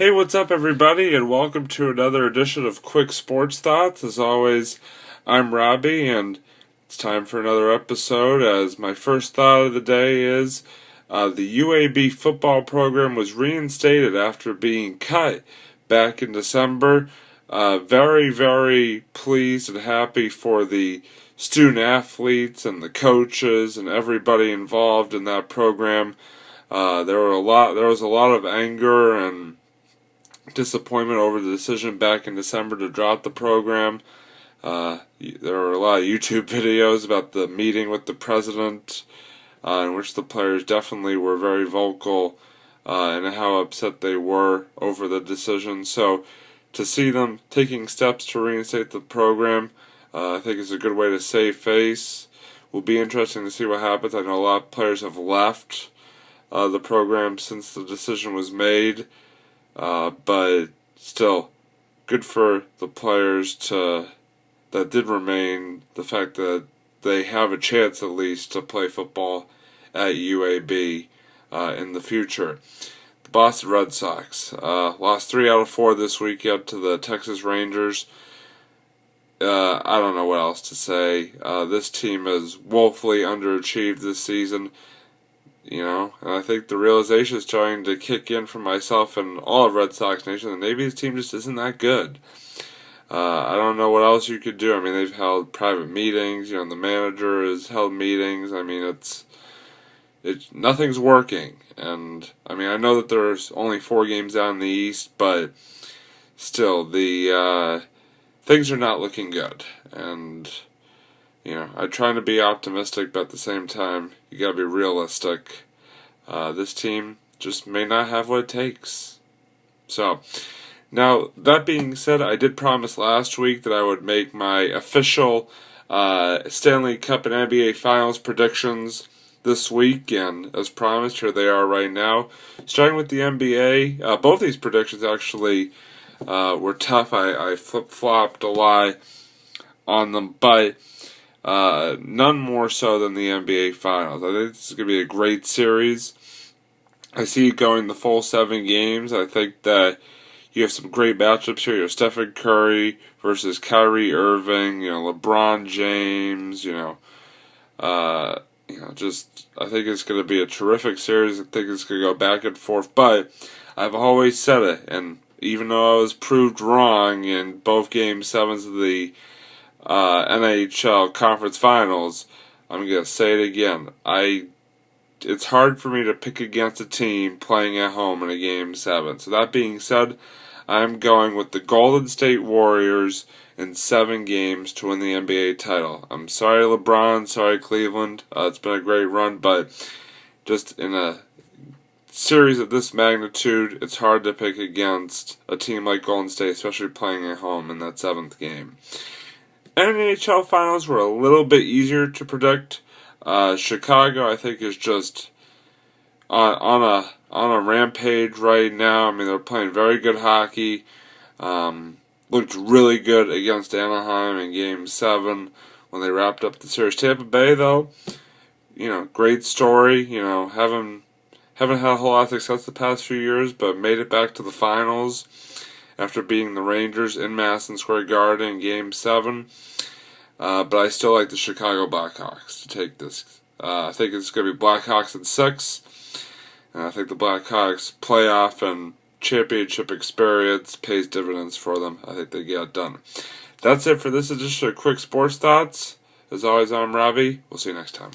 Hey, what's up, everybody, and welcome to another edition of Quick Sports Thoughts. As always, I'm Robbie, and it's time for another episode. As my first thought of the day is the UAB football program was reinstated after being cut back in December. Very, very pleased and happy for the student athletes and the coaches and everybody involved in that program. There was a lot of anger and disappointment over the decision back in December to drop the program. There were a lot of YouTube videos about the meeting with the president, in which the players definitely were very vocal and how upset they were over the decision. So to see them taking steps to reinstate the program, I think is a good way to save face. Will be interesting to see what happens. I know a lot of players have left the program since the decision was made. But still, good for the players that did remain. The fact that they have a chance at least to play football at UAB in the future. The Boston Red Sox lost 3 out of 4 this weekend to the Texas Rangers. I don't know what else to say. This team has woefully underachieved this season. And I think the realization is starting to kick in for myself and all of Red Sox Nation that maybe this team just isn't that good. I don't know what else you could do. I mean, they've held private meetings. The manager has held meetings. I mean, it's nothing's working. And I mean, I know that there's only 4 games out in the East, but still, the things are not looking good. And I try to be optimistic, but at the same time, you gotta be realistic. This team just may not have what it takes. So, now, that being said, I did promise last week that I would make my official Stanley Cup and NBA Finals predictions this week, and as promised, here they are right now. Starting with the NBA, both these predictions actually were tough. I flip-flopped a lot on them, but none more so than the NBA Finals. I think this is going to be a great series. I see it going the full 7 games. I think that you have some great matchups here. You have Stephen Curry versus Kyrie Irving. LeBron James. I think it's going to be a terrific series. I think it's going to go back and forth. But I've always said it, and even though I was proved wrong in both Game 7s of the NHL Conference Finals, I'm going to say it again. It's hard for me to pick against a team playing at home in a Game 7. So that being said, I'm going with the Golden State Warriors in 7 games to win the NBA title. I'm sorry, LeBron. Sorry, Cleveland. It's been a great run, but just in a series of this magnitude, it's hard to pick against a team like Golden State, especially playing at home in that 7th game. NHL Finals were a little bit easier to predict. Chicago, I think, is just on a rampage right now. I mean, they're playing very good hockey. Looked really good against Anaheim in Game 7 when they wrapped up the series. Tampa Bay, though, great story. Haven't had a whole lot of success the past few years, but made it back to the finals after beating the Rangers in Madison Square Garden in Game 7. But I still like the Chicago Blackhawks to take this. I think it's going to be Blackhawks in 6. And I think the Blackhawks playoff and championship experience pays dividends for them. I think they get it done. That's it for this edition of Quick Sports Thoughts. As always, I'm Robbie. We'll see you next time.